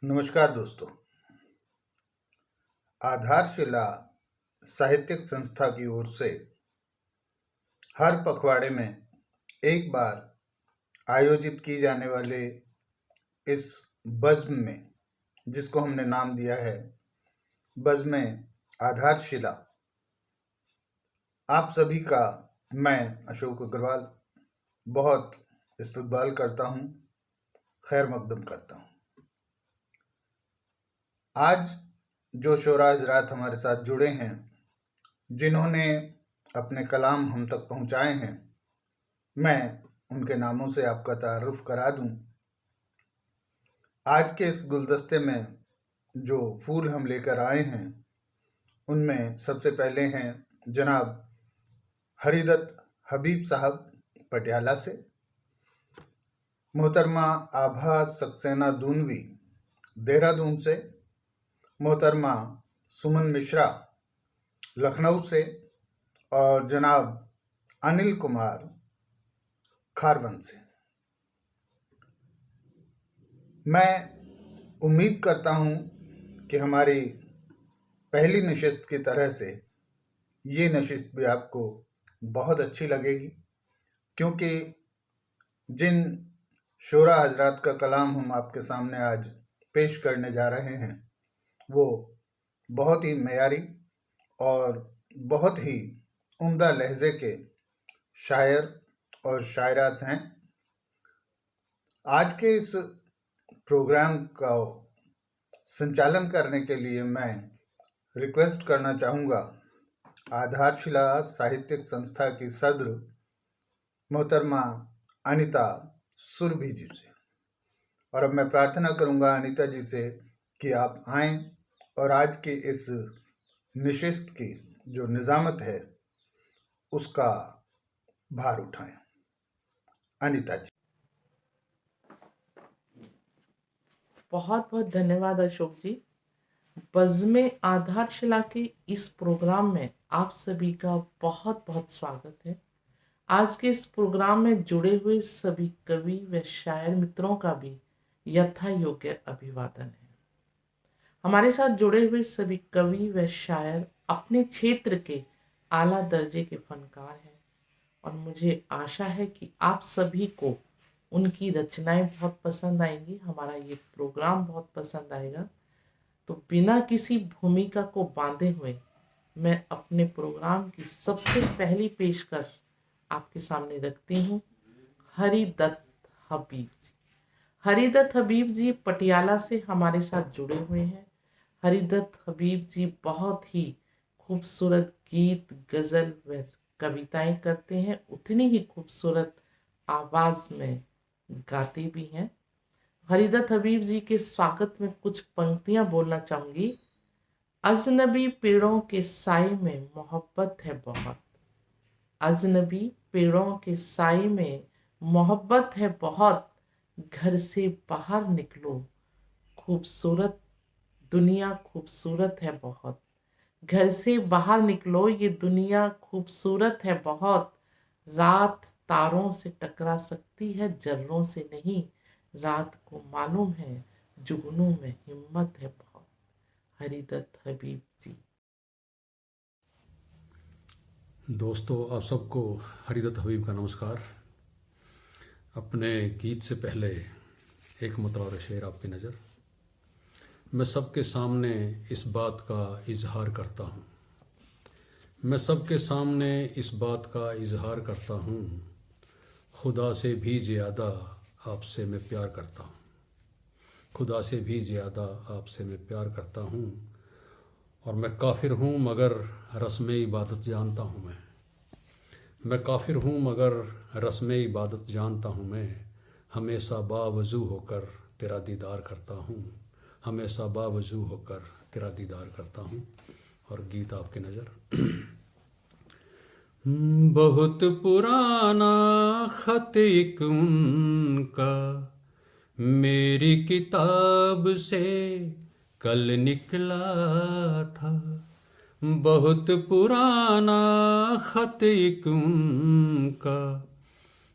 नमस्कार दोस्तों। आधारशिला साहित्यिक संस्था की ओर से हर पखवाड़े में एक बार आयोजित की जाने वाले इस बज़्म में, जिसको हमने नाम दिया है बज़्म आधारशिला, आप सभी का मैं अशोक अग्रवाल बहुत इस्तकबाल करता हूँ, खैर मकदम करता हूँ। आज जो शोरा हज़रात हमारे साथ जुड़े हैं, जिन्होंने अपने कलाम हम तक पहुँचाए हैं, मैं उनके नामों से आपका तारुफ करा दूं। आज के इस गुलदस्ते में जो फूल हम लेकर आए हैं, उनमें सबसे पहले हैं जनाब हरीदत्त हबीब साहब पटियाला से, मोहतरमा आभा सक्सेना दूनवी देहरादून से, मोहतरमा सुमन मिश्रा लखनऊ से और जनाब अनिल कुमार खारवन से। मैं उम्मीद करता हूँ कि हमारी पहली नशिस्त की तरह से ये नशिस्त भी आपको बहुत अच्छी लगेगी, क्योंकि जिन शोरा हजरात का कलाम हम आपके सामने आज पेश करने जा रहे हैं, वो बहुत ही मयारी और बहुत ही उम्दा लहजे के शायर और शायरात हैं। आज के इस प्रोग्राम का संचालन करने के लिए मैं रिक्वेस्ट करना चाहूँगा आधारशिला साहित्यिक संस्था की सदर मोहतरमा अनीता सुरभि जी से। और अब मैं प्रार्थना करूँगा अनीता जी से कि आप आएँ और आज की इस नशिस्त की जो निज़ामत है उसका भार उठाएं। अनीता जी। बहुत बहुत धन्यवाद अशोक जी। बज़्म आधारशिला के इस प्रोग्राम में आप सभी का बहुत बहुत स्वागत है। आज के इस प्रोग्राम में जुड़े हुए सभी कवि व शायर मित्रों का भी यथा योग्य अभिवादन है। हमारे साथ जुड़े हुए सभी कवि व शायर अपने क्षेत्र के आला दर्जे के फनकार हैं और मुझे आशा है कि आप सभी को उनकी रचनाएं बहुत पसंद आएंगी, हमारा ये प्रोग्राम बहुत पसंद आएगा। तो बिना किसी भूमिका को बांधे हुए मैं अपने प्रोग्राम की सबसे पहली पेशकश आपके सामने रखती हूँ। हरिदत्त हबीब जी। हरिदत्त हबीब जी पटियाला से हमारे साथ जुड़े हुए हैं। हरिदत्त हबीब जी बहुत ही खूबसूरत गीत, गज़ल व कविताएं करते हैं, उतनी ही खूबसूरत आवाज़ में गाते भी हैं। हरिदत्त हबीब जी के स्वागत में कुछ पंक्तियां बोलना चाहूंगी। अजनबी पेड़ों के साए में मोहब्बत है बहुत, अजनबी पेड़ों के साए में मोहब्बत है बहुत, घर से बाहर निकलो खूबसूरत दुनिया खूबसूरत है बहुत, घर से बाहर निकलो ये दुनिया खूबसूरत है बहुत, रात तारों से टकरा सकती है जर्रों से नहीं, रात को मालूम है जुगनू में हिम्मत है बहुत। हरिदत्त हबीब जी। दोस्तों, आप सबको हरिदत्त हबीब का नमस्कार। अपने गीत से पहले एक मतला और शेर आपकी नज़र। मैं सबके सामने इस बात का इजहार करता हूँ, मैं सबके सामने इस बात का इजहार करता हूँ, खुदा से भी ज़्यादा आपसे मैं प्यार करता हूँ, खुदा से भी ज़्यादा आपसे मैं प्यार करता हूँ। और मैं काफिर हूँ मगर रस्म इबादत जानता हूँ मैं काफिर हूँ मगर रस्म इबादत जानता हूँ मैं, हमेशा बावजू होकर तेरा दीदार करता हूँ, हमेशा बावजू होकर तेरा दीदार करता हूँ। और गीत आपकी नज़र। बहुत पुराना खत एक उनका मेरी किताब से कल निकला था, बहुत पुराना खत एक उनका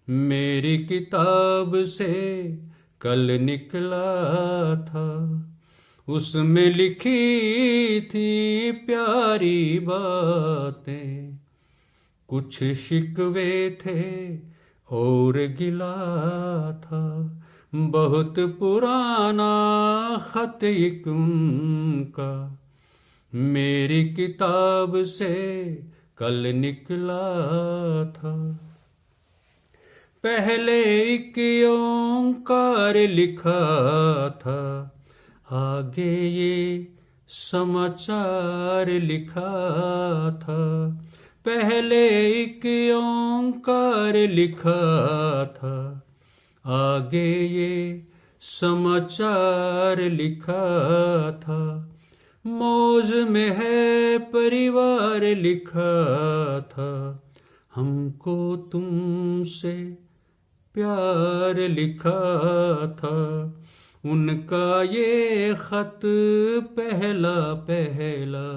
मेरी किताब से कल निकला था, उसमें लिखी थी प्यारी बातें, कुछ शिकवे थे और गिला था, बहुत पुराना खत एक उनका मेरी किताब से कल निकला था। पहले एक ओंकार लिखा था, आगे ये समाचार लिखा था। पहले एक ओंकार लिखा था, आगे ये समाचार लिखा था। मौज में है परिवार लिखा था, हमको तुमसे प्यार लिखा था। उनका ये खत पहला पहला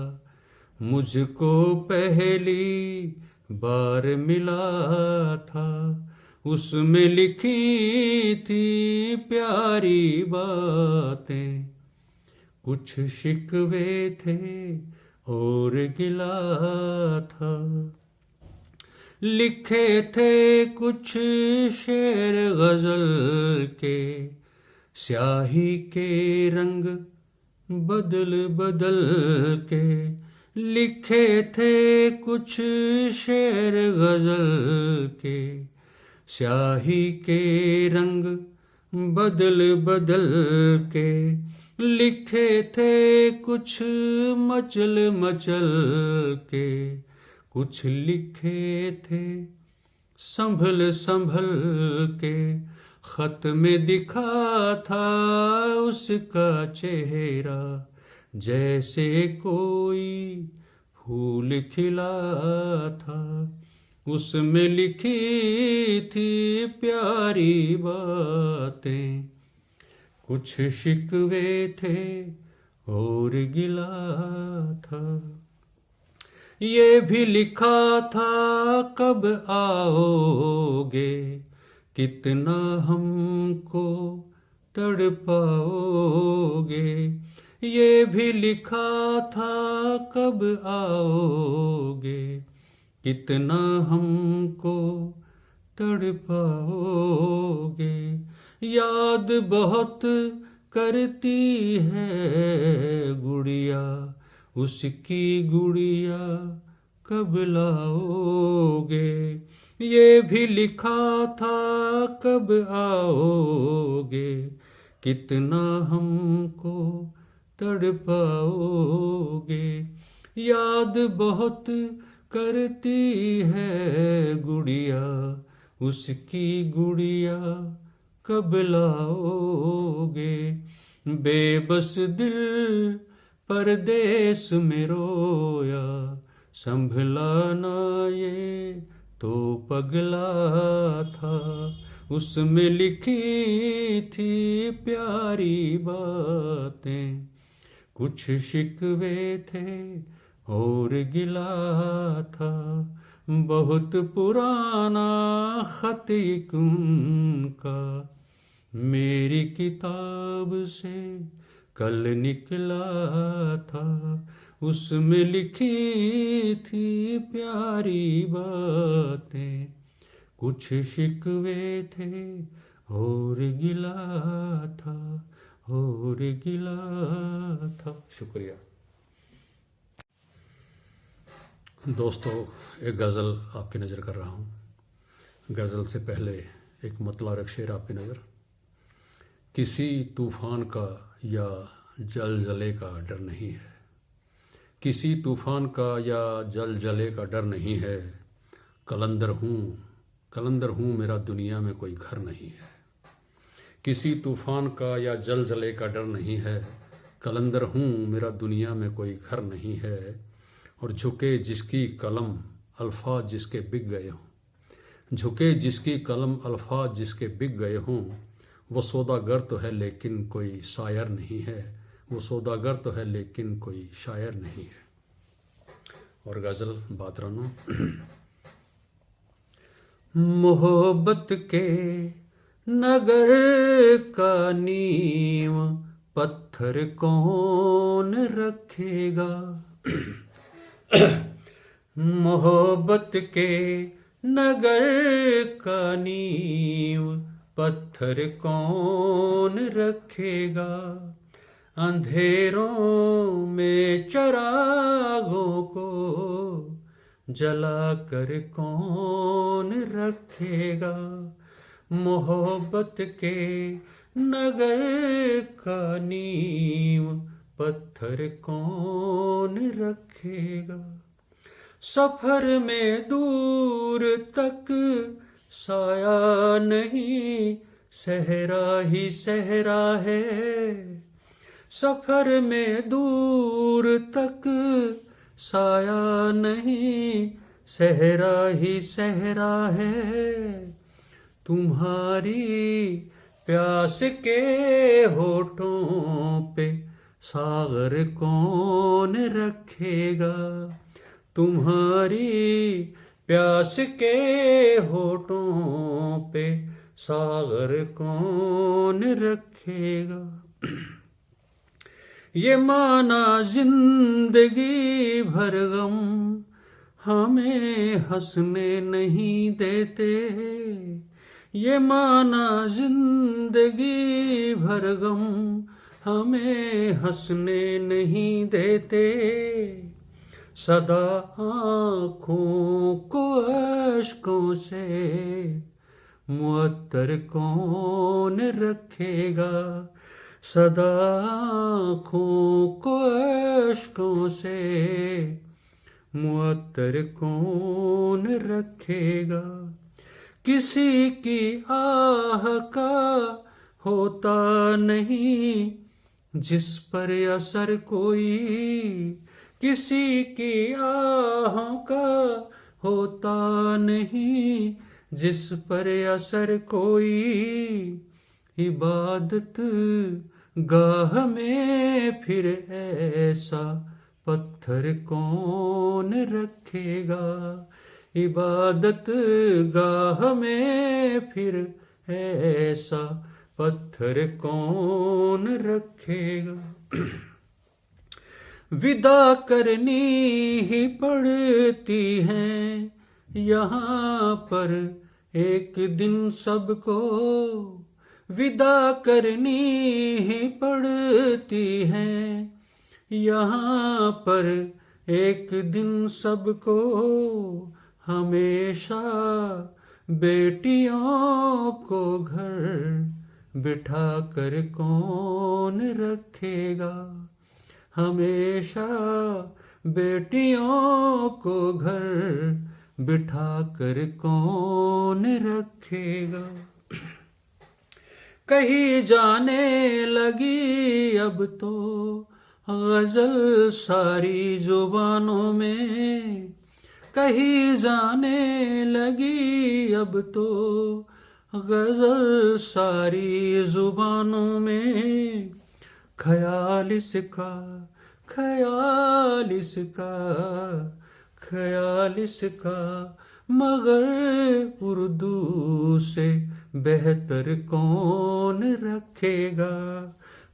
मुझको पहली बार मिला था। उसमें लिखी थी प्यारी बातें, कुछ शिकवे थे और गिला था। लिखे थे कुछ शेर गजल के, स्याही के रंग बदल बदल के। लिखे थे कुछ शेर गजल के, स्याही के रंग बदल बदल के। लिखे थे कुछ मचल मचल के, कुछ लिखे थे संभल संभल के। खत में दिखा था उसका चेहरा, जैसे कोई फूल खिला था। उसमें लिखी थी प्यारी बातें, कुछ शिकवे थे और गिला था। ये भी लिखा था कब आओगे, कितना हमको तड़पाओगे। ये भी लिखा था कब आओगे, कितना हमको तड़पाओगे। याद बहुत करती है गुड़िया, उसकी गुड़िया कब लाओगे। ये भी लिखा था कब आओगे, कितना हमको तड़पाओगे। याद बहुत करती है गुड़िया, उसकी गुड़िया कब लाओगे। बेबस दिल परदेस में रोया, संभला ना ये तो पगला था। उसमें लिखी थी प्यारी बातें, कुछ शिकवे थे और गिला था। बहुत पुराना खत एक उनका मेरी किताब से कल निकला था। उसमें लिखी थी प्यारी बातें, कुछ शिकवे थे और गिला था, और गिला था। शुक्रिया दोस्तों। एक गज़ल आपकी नज़र कर रहा हूँ। गज़ल से पहले एक मतला और एक शेर आपकी नज़र। किसी तूफ़ान का या जलजले का डर नहीं है, किसी तूफ़ान का या जलजले का डर नहीं है। कलंदर हूँ मेरा दुनिया में कोई घर नहीं है। किसी तूफ़ान का या जलजले का डर नहीं है। कलंदर हूँ मेरा दुनिया में कोई घर नहीं है। और झुके जिसकी कलम अल्फाज जिसके बिक गए हों, झुके जिसकी कलम अल्फाज जिसके बिक गए हों। वो सौदागर तो है लेकिन कोई शायर नहीं है, वो सौदागर तो है लेकिन कोई शायर नहीं है। और गज़ल बातरानो। मोहब्बत के नगर का नीम पत्थर कौन रखेगा। मोहब्बत के नगर का नींव पत्थर कौन रखेगा। अंधेरों में चिरागों को जला कर कौन रखेगा। मोहब्बत के नगर का नींव पत्थर कौन रखेगा। सफर में दूर तक साया नहीं, सहरा ही सहरा है। सफर में दूर तक साया नहीं, सहरा ही सहरा है। तुम्हारी प्यास के होठों पे सागर कौन रखेगा। तुम्हारी प्यास के होठों पे सागर कौन रखेगा। ये माना जिंदगी भर गम हमें हंसने नहीं देते। ये माना जिंदगी भर गम हमें हंसने नहीं देते। सदा आँखों को अश्कों से मुअत्तर कौन रखेगा। सदा आँखों को अश्कों से मुअत्तर कौन रखेगा। किसी की आह का होता नहीं जिस पर असर कोई। किसी की आहों का होता नहीं जिस पर असर कोई। इबादत गाह में फिर ऐसा पत्थर कौन रखेगा। इबादत गाह में फिर ऐसा पत्थर कौन रखेगा। विदा करनी ही पड़ती है यहाँ पर एक दिन सबको। विदा करनी ही पड़ती है यहाँ पर एक दिन सबको। हमेशा बेटियों को घर बिठा कर कौन रखेगा। हमेशा बेटियों को घर बिठा कर कौन रखेगा। कहीं जाने लगी अब तो गजल सारी जुबानों में। कहीं जाने लगी अब तो गजल सारी जुबानों में। ख्याल इसका ख्याल इसका ख्याल इसका मगर उर्दू से बेहतर कौन रखेगा।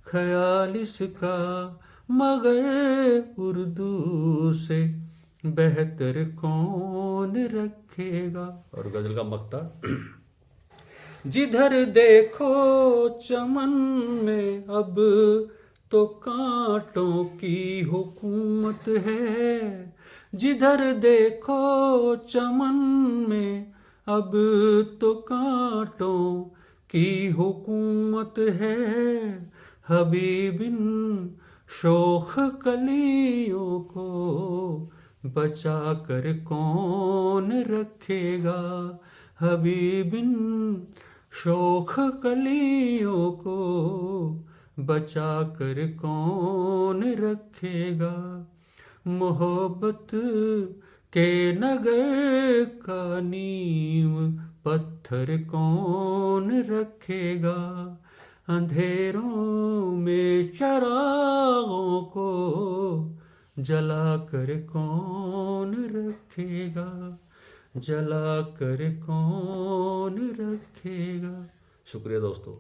ख्याल इसका मगर उर्दू से बेहतर कौन रखेगा। और गजल का मक्ता। जिधर देखो चमन में अब तो कांटों की हुकूमत है। जिधर देखो चमन में अब तो कांटों की हुकूमत है। हबीबिन शोख कलियों को बचा कर कौन रखेगा। हबीबिन शोख कलियों को बचा कर कौन रखेगा। मोहब्बत के नगर का नींव पत्थर कौन रखेगा। अंधेरों में चिरागों को जला कर कौन रखेगा। जला कर कौन रखेगा। शुक्रिया दोस्तों।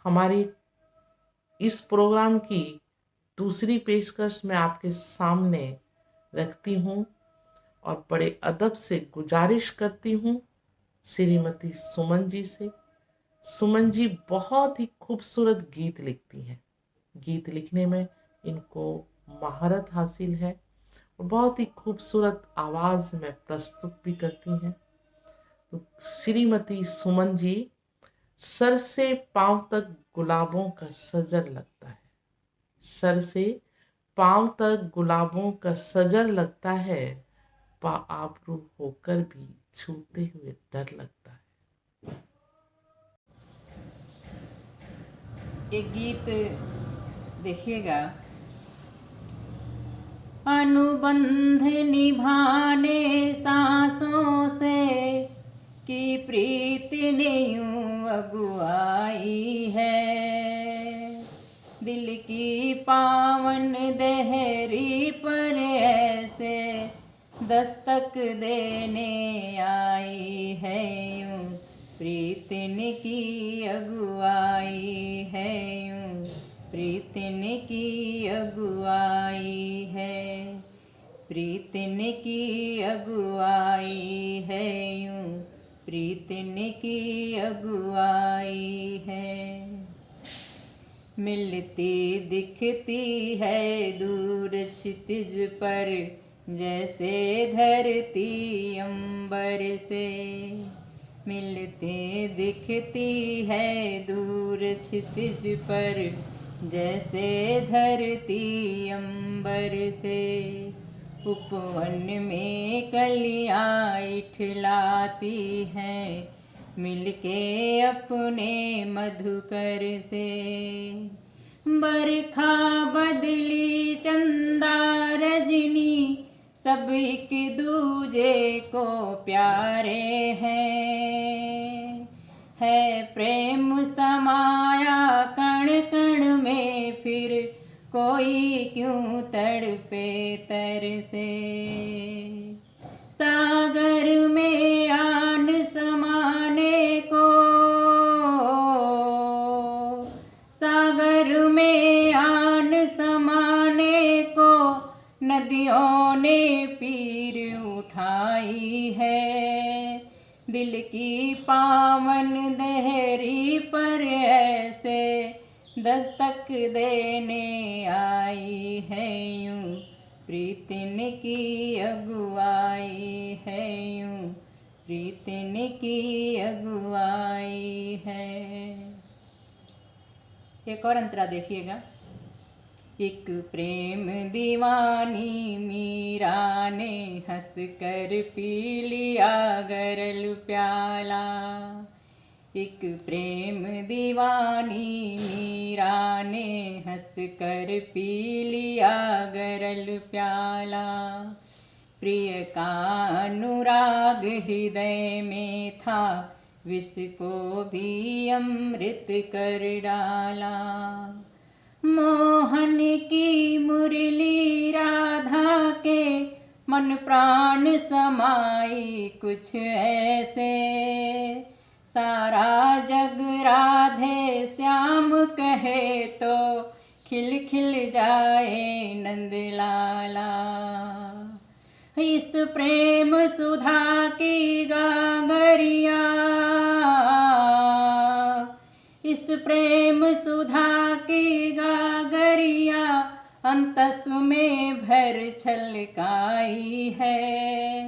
हमारी इस प्रोग्राम की दूसरी पेशकश मैं आपके सामने रखती हूँ और बड़े अदब से गुजारिश करती हूँ श्रीमती सुमन जी से। सुमन जी बहुत ही खूबसूरत गीत लिखती हैं। गीत लिखने में इनको महारत हासिल है और बहुत ही खूबसूरत आवाज़ में प्रस्तुत भी करती हैं। तो श्रीमती सुमन जी, सर से पांव तक गुलाबों का सजर लगता है, सर से पांव तक गुलाबों का सजर लगता है, आबरू होकर भी छूते हुए डर लगता है। एक गीत देखिएगा। अनुबंध निभाने सांसों से कि प्रीत ने यूं अगुआई है, दिल की पावन दहरी पर ऐसे दस्तक देने आई है, यूं प्रीतन की अगुआई है, यूं प्रीतन की अगुआई है, प्रीतन की अगुआई है, यूं प्रीतन की अगुआई है। मिलती दिखती है दूर क्षितिज पर जैसे धरती अंबर से, मिलती दिखती है दूर क्षितिज पर जैसे धरती अंबर से, उपवन में कलियां इठलाती हैं मिलके अपने मधुकर से, बरखा बदली चंदा रजनी सब एक दूजे को प्यारे हैं, है प्रेम समाया कण कण में फिर कोई क्यों तड़पे तरसे, सागर में आन समाने को, सागर में आन समाने को नदियों ने पीर उठाई है, दिल की पावन दहरी पर ऐसे दस्तक देने आई है, यूं प्रीतन की अगुआई है, यूं प्रीतन की अगुआई है। एक और अंतरा देखिएगा। एक प्रेम दीवानी मीरा ने हंस कर पी लिया गरल प्याला, एक प्रेम दीवानी मीरा ने हंस कर पी लिया गरल प्याला, प्रिय का अनुराग हृदय में था विष को भी अमृत कर डाला, मोहन की मुरली राधा के मन प्राण समाई कुछ ऐसे, सारा जग राधे श्याम कहे तो खिल खिल जाए नंदलाला, इस प्रेम सुधा की गागरिया, इस प्रेम सुधा की गागरिया अंतस में भर छलकाई है,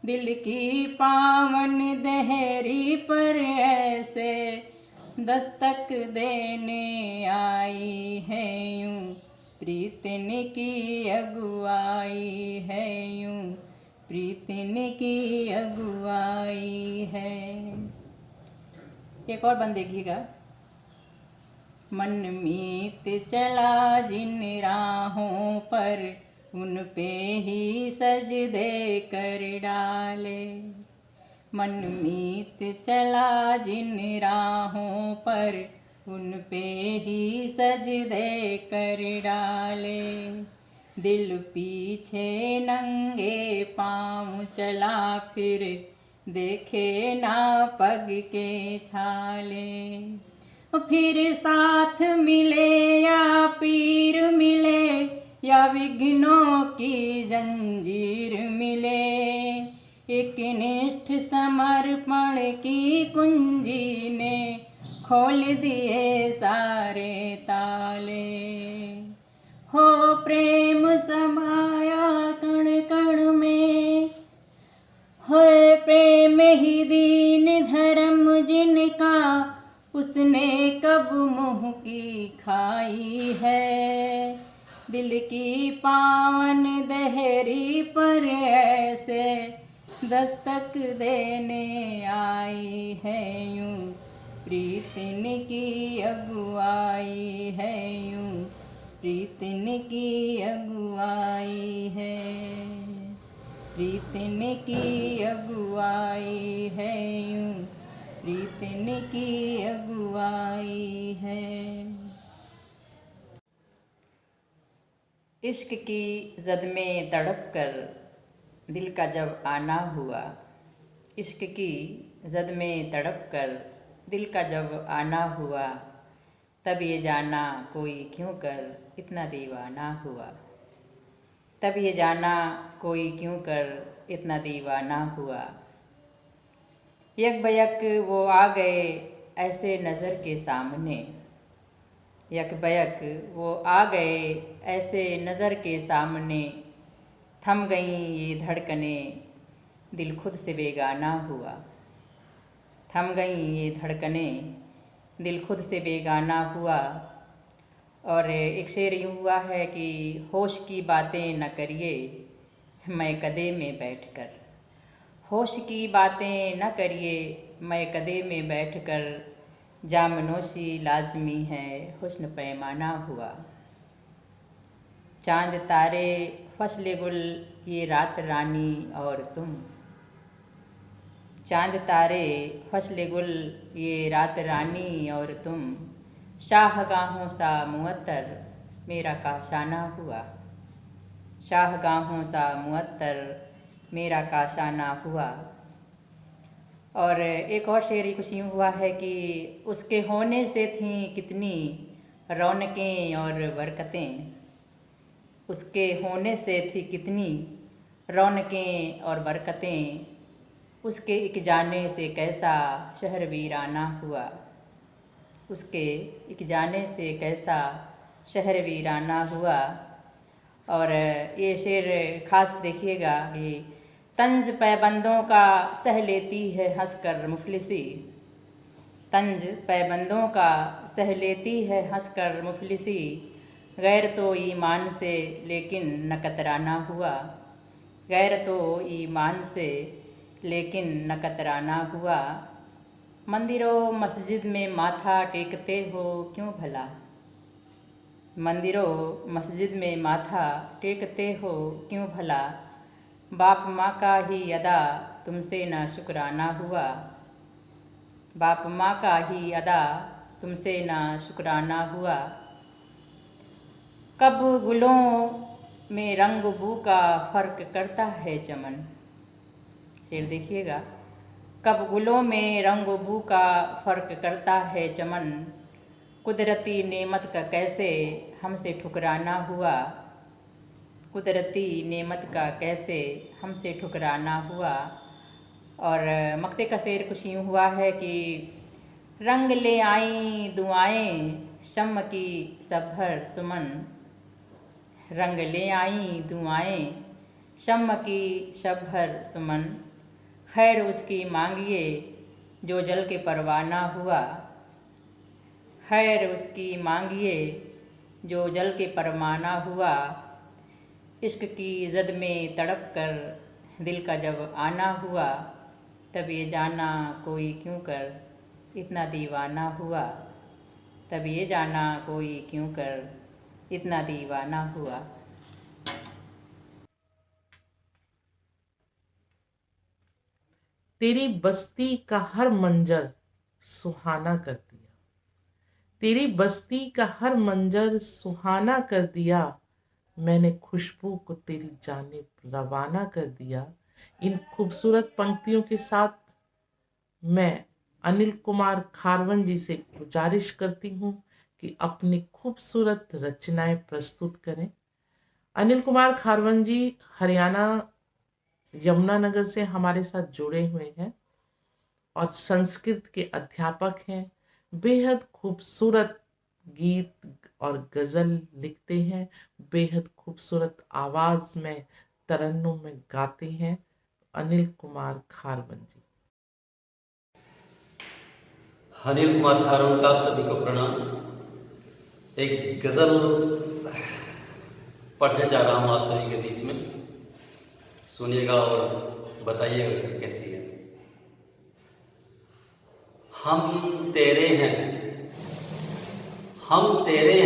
दिल की पावन दहरी पर ऐसे दस्तक देने आई है, यूं प्रीतन की अगुआई है, यूं प्रीतन की अगुआई है। एक और बंद देखिएगा। मन मीत चला जिन राहों पर उन पे ही सजदे कर डाले, मन मीत चला जिन राहों पर उन पे ही सजदे कर डाले, दिल पीछे नंगे पाँव चला फिर देखे ना पग के छाले, फिर साथ मिले या पीर मिले या विघ्नों की जंजीर मिले, एक निष्ठ समर्पण की कुंजी ने खोल दिए सारे ताले। हो प्रेम समाया कण कण में, होए प्रेम ही दीन धर्म जिनका, उसने कब मुँह की खाई है। दिल की पावन दहरी पर ऐसे दस्तक देने आई है यूं, प्रीतिन की अगुवाई है यूं, प्रीतिन की अगुवाई है, प्रीतिन की अगुवाई है यूं, प्रीतिन की अगुवाई है। इश्क की जद में तड़प कर दिल का जब आना हुआ, इश्क की जद में तड़प कर दिल का जब आना हुआ, तब ये जाना कोई क्यों कर इतना दीवाना हुआ, तब ये जाना कोई क्यों कर इतना दीवाना हुआ। यक बयक वो आ गए ऐसे नज़र के सामने, यक बयक वो आ गए ऐसे नज़र के सामने, थम गईं ये धड़कनें दिल खुद से बेगाना हुआ, थम गईं ये धड़कनें दिल खुद से बेगाना हुआ। और एक शेर यूँ हुआ है कि होश की बातें न करिए मैं कदे में बैठकर, होश की बातें न करिए मैं कदे में बैठकर, जामनोशी लाजमी है हुस्न पैमाना हुआ। चांद तारे फसले गुल ये रात रानी और तुम, चांद तारे फसले गुल ये रात रानी और तुम, शाहगाहों सा मुअत्तर मेरा काशाना हुआ, शाहगाहों सा मुअत्तर मेरा काशाना हुआ। और एक और शेर कुछ यूँ हुआ है कि उसके होने से थीं कितनी रौनकें और बरकतें, उसके होने से थी कितनी रौनकें और बरकतें, उसके एक जाने से कैसा शहर वीराना हुआ, उसके एक जाने से कैसा शहर वीराना हुआ। और ये शेर ख़ास देखिएगा कि तंज पैबंदों का सह लेती है हंसकर मुफलिसी, तंज पैबंदों का सह लेती है हंसकर मुफलिसी, गैर तो ईमान से लेकिन न कतराना हुआ, गैर तो ईमान से लेकिन न कतराना हुआ। मंदिरों मस्जिद में माथा टेकते हो क्यों भला, मंदिरों मस्जिद में माथा टेकते हो क्यों भला, बाप माँ का ही अदा तुमसे न शुक्राना हुआ, बाप माँ का ही अदा तुमसे न शुक्राना हुआ। कब गुलों में रंग बू का फ़र्क करता है चमन, शेर देखिएगा, कब गुलों में रंग बू का फ़र्क करता है चमन, कुदरती नेमत का कैसे हमसे ठुकराना हुआ, कुदरती नेमत का कैसे हमसे ठुकराना हुआ। और मक्ते का शेर कुछ यूँ हुआ है कि रंग ले आई दुआएं शम्म की सब भर सुमन, रंग ले आई दुआएं शम्म की शब भर सुमन, खैर उसकी मांगिए जो जल के परवाना हुआ, खैर उसकी मांगिए जो जल के परवाना हुआ। इश्क की जद में तड़प कर दिल का जब आना हुआ, तब ये जाना कोई क्यों कर इतना दीवाना हुआ, तब ये जाना कोई क्यों कर इतना दीवाना हुआ। तेरी बस्ती का हर मंजर सुहाना कर दिया, तेरी बस्ती का हर मंजर सुहाना कर दिया, मैंने खुशबू को तेरी जानिब रवाना कर दिया। इन खूबसूरत पंक्तियों के साथ मैं अनिल कुमार खारवन जी से गुजारिश करती हूँ कि अपनी खूबसूरत रचनाएं प्रस्तुत करें। अनिल कुमार खारवन जी हरियाणा यमुनानगर से हमारे साथ जुड़े हुए हैं और संस्कृत के अध्यापक हैं। बेहद खूबसूरत गीत और गज़ल लिखते हैं, बेहद खूबसूरत आवाज़ में तरन्नुम में गाते हैं अनिल कुमार खारवन जी। अनिल कुमार खारवन का आप सभी को प्रणाम। एक गज़ल पढ़ने जा रहा हूँ आप सभी के बीच में, सुनिएगा और बताइएगा कैसी है। हम तेरे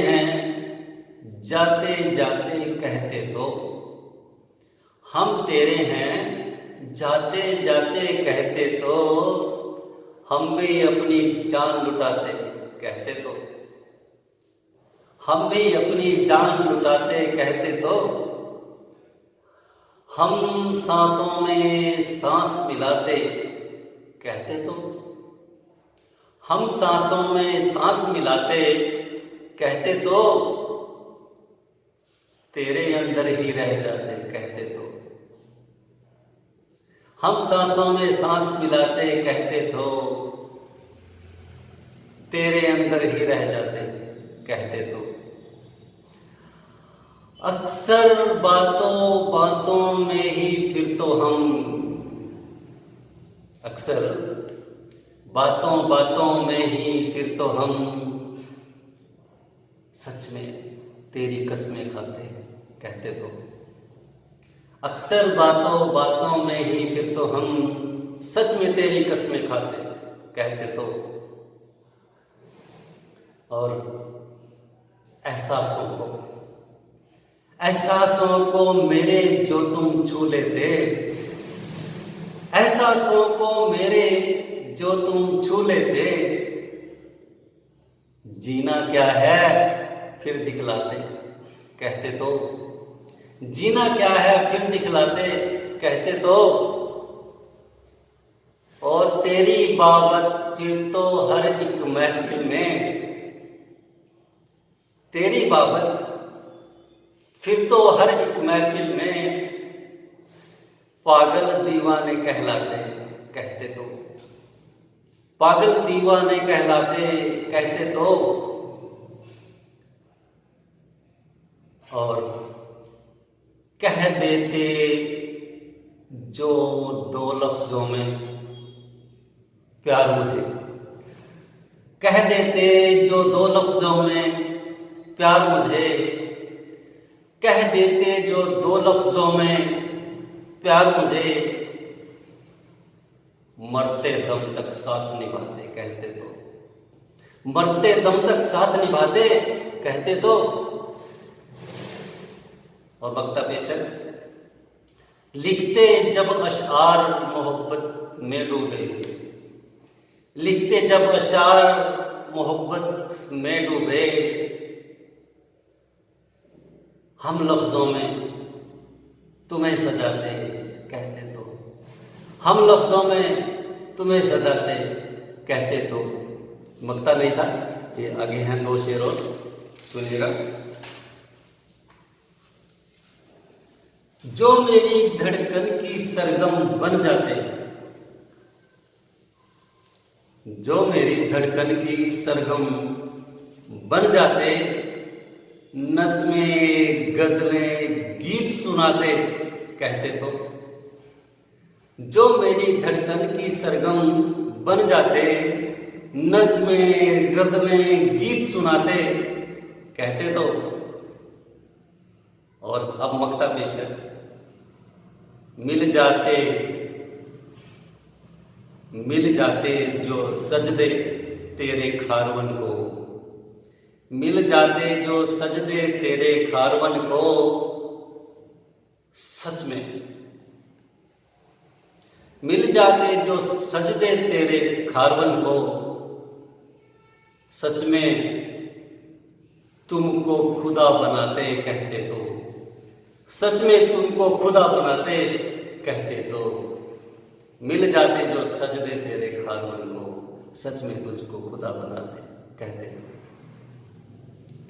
हैं जाते जाते कहते तो, हम तेरे हैं जाते जाते कहते तो, हम भी अपनी जान लुटाते कहते तो, हम भी अपनी जान लुटाते कहते तो, हम सांसों में सांस मिलाते कहते तो, हम सांसों में सांस मिलाते कहते तो, तेरे अंदर ही रह जाते कहते तो, हम सांसों में सांस मिलाते कहते तो, तेरे अंदर ही रह जाते कहते तो। अक्सर बातों बातों में ही फिर तो हम, अक्सर बातों बातों में ही फिर तो हम, सच में तेरी कसमें खाते कहते तो, अक्सर बातों बातों में ही फिर तो हम, सच में तेरी कसमें खाते कहते तो। और एहसासों को मेरे जो तुम छू लेते, एहसासों को मेरे जो तुम छू लेते, जीना क्या है फिर दिखलाते कहते तो, जीना क्या है फिर दिखलाते कहते तो। और तेरी बाबत फिर तो हर एक महफिल में, तेरी बाबत फिर तो हर एक महफिल में, पागल दीवाने कहलाते कहते तो, पागल दीवाने कहलाते कहते तो। और कह देते जो दो लफ्जों में प्यार मुझे, कह देते जो दो लफ्जों में प्यार मुझे, कह देते जो दो लफ्जों में प्यार मुझे, मरते दम तक साथ निभाते कहते तो, मरते दम तक साथ निभाते कहते तो। और वक्ता पेशक, लिखते जब अशआर मोहब्बत में डूबे, लिखते जब अशआर मोहब्बत में डूबे, हम लफ्जों में तुम्हें सजाते कहते तो, हम लफ्जों में तुम्हें सजाते कहते तो। मक्ता नहीं था, ये आगे हैं दो शेर और सुनिएगा। जो मेरी धड़कन की सरगम बन जाते, जो मेरी धड़कन की सरगम बन जाते, नज़्में गज़लें गीत सुनाते कहते तो, जो मेरी धड़कन की सरगम बन जाते, नज़्में गज़लें गीत सुनाते कहते तो। और अब मक्ता पेश है। मिल जाते जो सजदे तेरे खारवन को, मिल जाते जो सजदे तेरे खारवन को, सच में मिल जाते जो सजदे तेरे खारवन को, सच में तुमको खुदा बनाते कहते तो, सच में तुमको खुदा बनाते कहते तो। मिल जाते जो सजदे तेरे खारवन को, सच में तुझको खुदा बना दे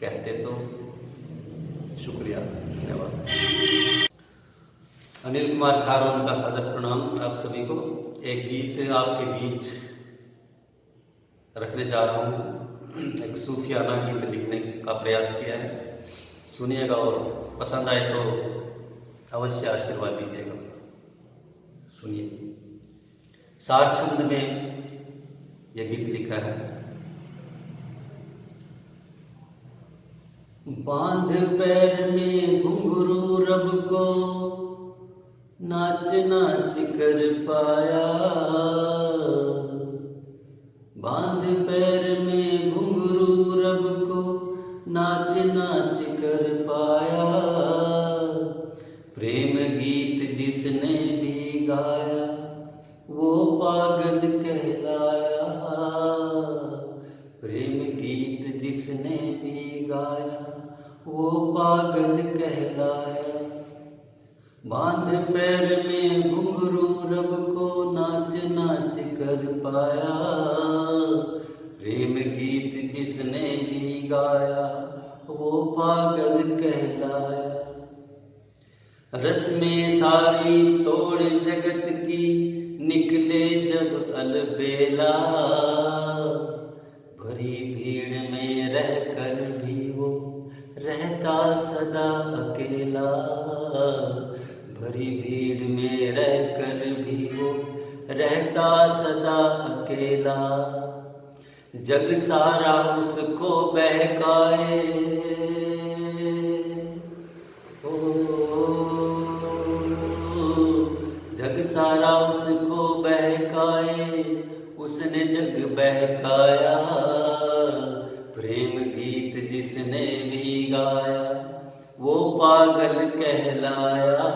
कहते तो। शुक्रिया, धन्यवाद। अनिल कुमार खारोन का सादर प्रणाम आप सभी को। एक गीत आपके बीच रखने जा रहा हूँ। एक सूफियाना गीत लिखने का प्रयास किया है, सुनिएगा और पसंद आए तो अवश्य आशीर्वाद दीजिएगा। सुनिए। सार छंद में यह गीत लिखा है। बांध पैर में घुंघरू रब को नाच नाच कर पाया, बांध पैर में घुंघरू रब को नाच नाच कर पाया, प्रेम गीत जिसने भी गाया वो पागल कहलाया, प्रेम गीत जिसने भी गाया वो पागल कहलाया। बांध पैर में घुंघरू रब को नाच नाच कर पाया, प्रेम गीत जिसने भी गाया वो पागल कहलाया। रस में सारी तोड़ जगत की निकले जब अलबेला, भरी भीड़ में रहकर भी वो रहता सदा अकेला, भरी भीड़ में रहकर भी वो रहता सदा अकेला। जग सारा उसको बहकाए, जग सारा उसको बहकाए, उसने जग बहकाया, प्रेम गीत जिसने भी गाया वो पागल कहलाया,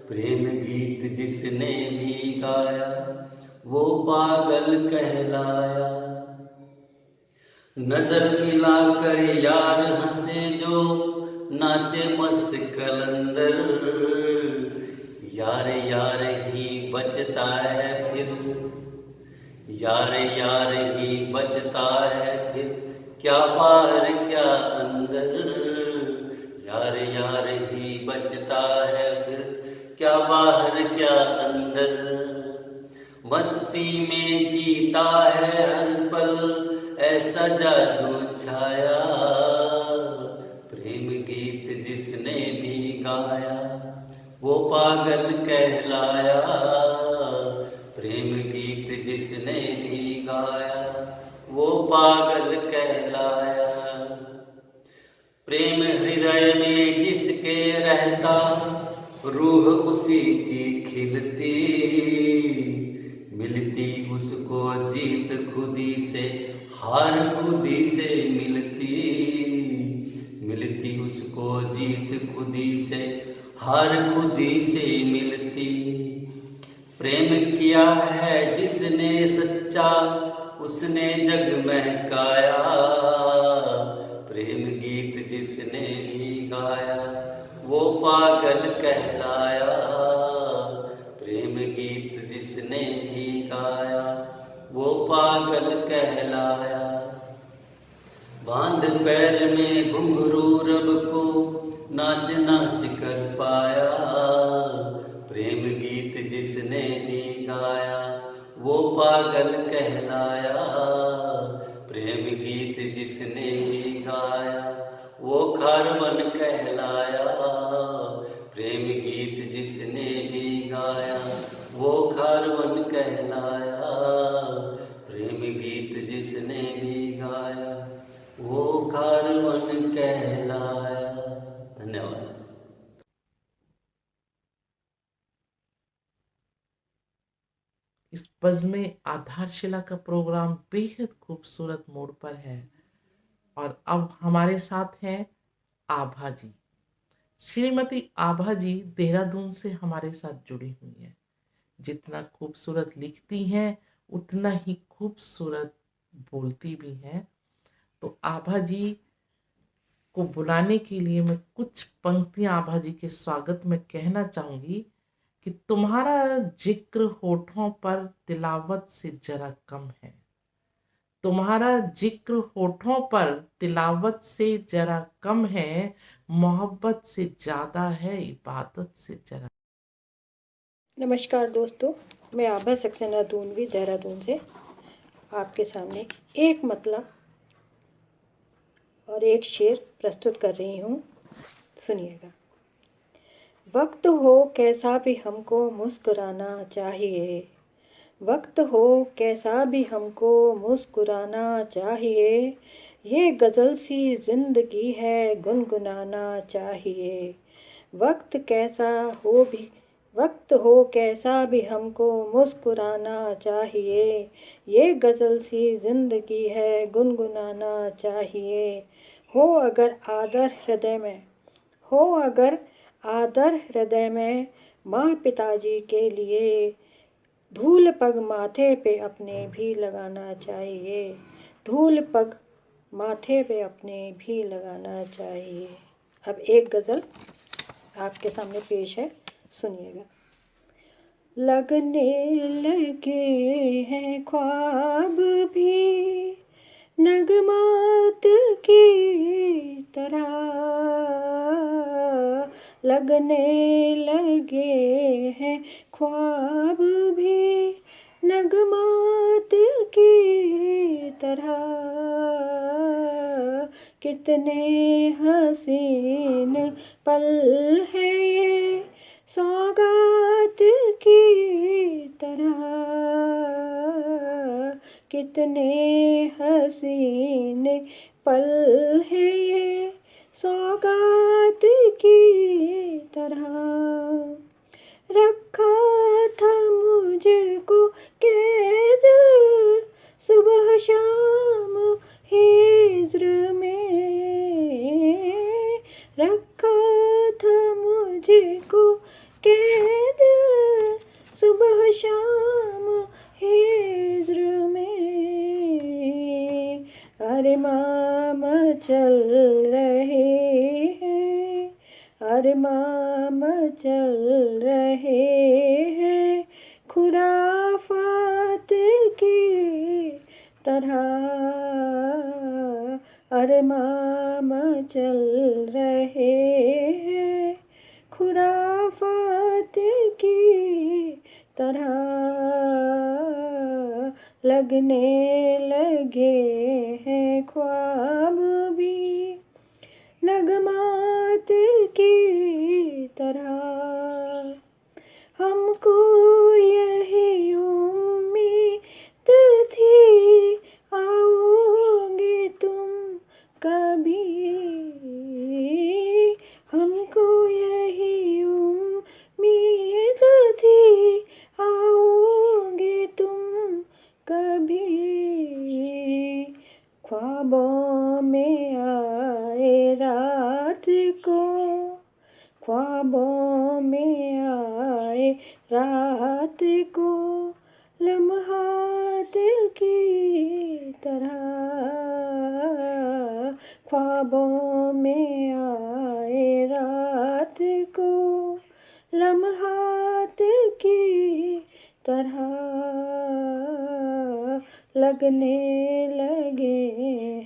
प्रेम गीत जिसने भी गाया वो पागल कहलाया। नजर मिलाकर यार हंसे जो नाचे मस्त कलंदर, यार यार ही बचता है फिर, यार यार ही बचता है फिर, क्या बाहर क्या अंदर, यार यार ही बचता है फिर, क्या बाहर क्या अंदर। मस्ती में जीता है हर पल ऐसा जादू छाया, प्रेम गीत जिसने भी गाया वो पागल कहलाया, प्रेम गीत जिसने भी गाया वो पागल कहलाया। प्रेम हृदय में जिसके रहता रूह उसी की खिलती, मिलती उसको जीत खुदी से हार खुदी से मिलती, मिलती उसको जीत खुदी से हार खुदी से मिलती। प्रेम किया है जिसने सच्चा उसने जग महकाया, प्रेम गीत जिसने भी गाया वो पागल कहलाया, प्रेम गीत जिसने भी गाया वो पागल कहलाया। बांध पैर में घुंघरू रब को नाच नाच कर पाया, प्रेम गीत जिसने भी गाया वो पागल कहलाया, प्रेम गीत जिसने भी गाया वो खारवन कहलाया, प्रेम गीत जिसने भी गाया वो खारवन कहलाया, प्रेम गीत जिसने भी गाया वो खारवन कहलाया। धन्यवाद। इस बज़्म आधारशिला का प्रोग्राम बेहद खूबसूरत मोड़ पर है और अब हमारे साथ हैं आभा जी। श्रीमती आभा जी देहरादून से हमारे साथ जुड़ी हुई हैं। जितना खूबसूरत लिखती हैं उतना ही खूबसूरत बोलती भी हैं। तो आभा जी को बुलाने के लिए मैं कुछ पंक्तियां आभा जी के स्वागत में कहना चाहूँगी कि तुम्हारा जिक्र होठों पर तिलावत से जरा कम है, तुम्हारा जिक्र होठों पर तिलावत से जरा कम है, मोहब्बत से ज्यादा है इबादत से जरा। नमस्कार दोस्तों, मैं आभा सक्सेना दूनवी देहरादून से आपके सामने एक मतला और एक शेर प्रस्तुत कर रही हूँ। सुनिएगा। वक्त हो कैसा भी हमको मुस्कुराना चाहिए, वक्त हो कैसा भी हमको मुस्कुराना चाहिए, ये गज़ल सी ज़िंदगी है गुनगुनाना चाहिए। वक्त हो कैसा भी हमको मुस्कुराना चाहिए, ये गज़ल सी ज़िंदगी है गुनगुनाना चाहिए। हो अगर आदर हृदय में माँ पिताजी के लिए, धूल पग माथे पे अपने भी लगाना चाहिए, धूल पग माथे पे अपने भी लगाना चाहिए। अब एक गज़ल आपके सामने पेश है, सुनिएगा। लगने लगे हैं ख्वाब भी नगमात की तरह, लगने लगे हैं ख्वाब भी नगमात की तरह, कितने हसीन पल है ये सौगात की तरह, कितने हसीन पल है ये सौगात की तरह। रखा था मुझको कैद सुबह शाम हिज्र में, रखा था मुझको कैद सुबह शाम हिज्र में, अरमाम चल रहे हैं, अरमाम चल रहे हैं खुराफात की तरह, अरमाम चल रहे हैं खुराफात की तरह, लगने लगे हैं ख्वाब भी नगमात की तरह। हमको यही उम्मीद थी आओगे तुम कभी, हमको यही उम्मीद थी आओगे तुम कभी, ख्वाबों में आए रात को, ख्वाबों में आए रात को लम्हात की तरह, ख्वाबों में आए रात को लम्हात की तरह, लगने लगे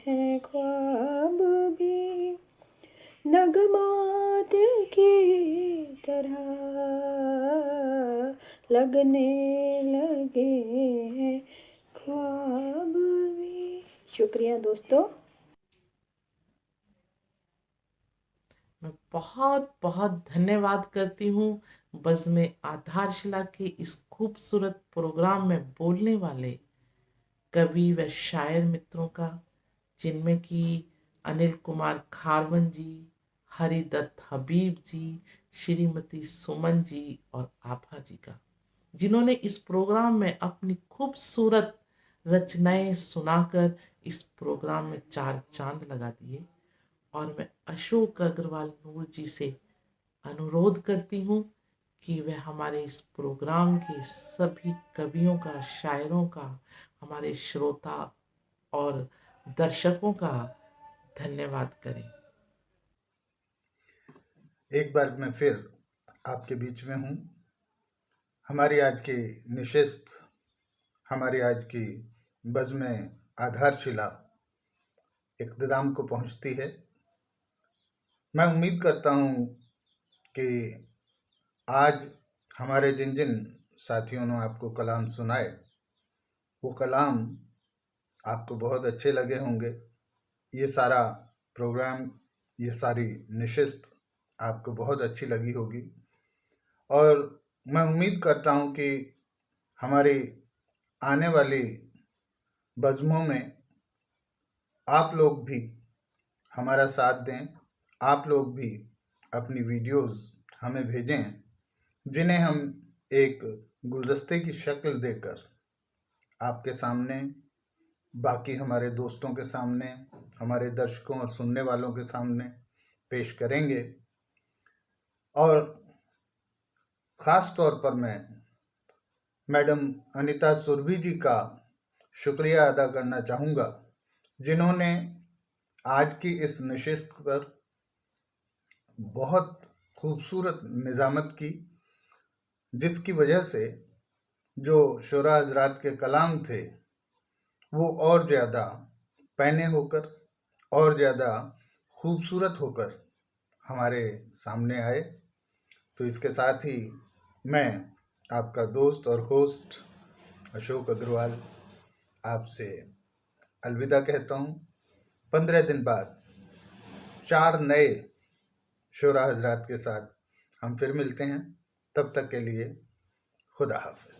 हैं ख्वाब भी नगमात की तरह, लगने लगे हैं ख्वाब भी। शुक्रिया दोस्तों। मैं बहुत बहुत धन्यवाद करती हूँ बज़्म आधारशिला के इस खूबसूरत प्रोग्राम में बोलने वाले कवि व शायर मित्रों का, जिनमें कि अनिल कुमार खारवन जी, हरिदत्त हबीब जी, श्रीमती सुमन जी और आभा जी का, जिन्होंने इस प्रोग्राम में अपनी खूबसूरत रचनाएं सुनाकर इस प्रोग्राम में चार चांद लगा दिए। और मैं अशोक अग्रवाल नूर जी से अनुरोध करती हूँ कि वह हमारे इस प्रोग्राम के सभी कवियों का, शायरों का, हमारे श्रोता और दर्शकों का धन्यवाद करें। एक बार मैं फिर आपके बीच में हूँ। हमारी आज की निशिस्त, हमारी आज की बज़्म आधारशिला इख्तिताम को पहुंचती है। मैं उम्मीद करता हूं कि आज हमारे जिन जिन साथियों ने आपको कलाम सुनाए वो कलाम आपको बहुत अच्छे लगे होंगे। ये सारा प्रोग्राम, ये सारी नशिस्त आपको बहुत अच्छी लगी होगी और मैं उम्मीद करता हूं कि हमारी आने वाली बज़्मों में आप लोग भी हमारा साथ दें, आप लोग भी अपनी वीडियोस हमें भेजें, जिन्हें हम एक गुलदस्ते की शक्ल देकर आपके सामने, बाकी हमारे दोस्तों के सामने, हमारे दर्शकों और सुनने वालों के सामने पेश करेंगे। और ख़ास तौर पर मैं मैडम अनीता सुरभि जी का शुक्रिया अदा करना चाहूँगा, जिन्होंने आज की इस नशिस्त पर बहुत खूबसूरत निज़ामत की, जिसकी वजह से जो शुरा हज़रात के कलाम थे वो और ज़्यादा पैने होकर, और ज़्यादा खूबसूरत होकर हमारे सामने आए। तो इसके साथ ही मैं आपका दोस्त और होस्ट अशोक अग्रवाल आपसे अलविदा कहता हूँ। 15 दिन बाद 4 नए शुरा हज़रात के साथ हम फिर मिलते हैं। तब तक के लिए खुदा हाफ़िज़।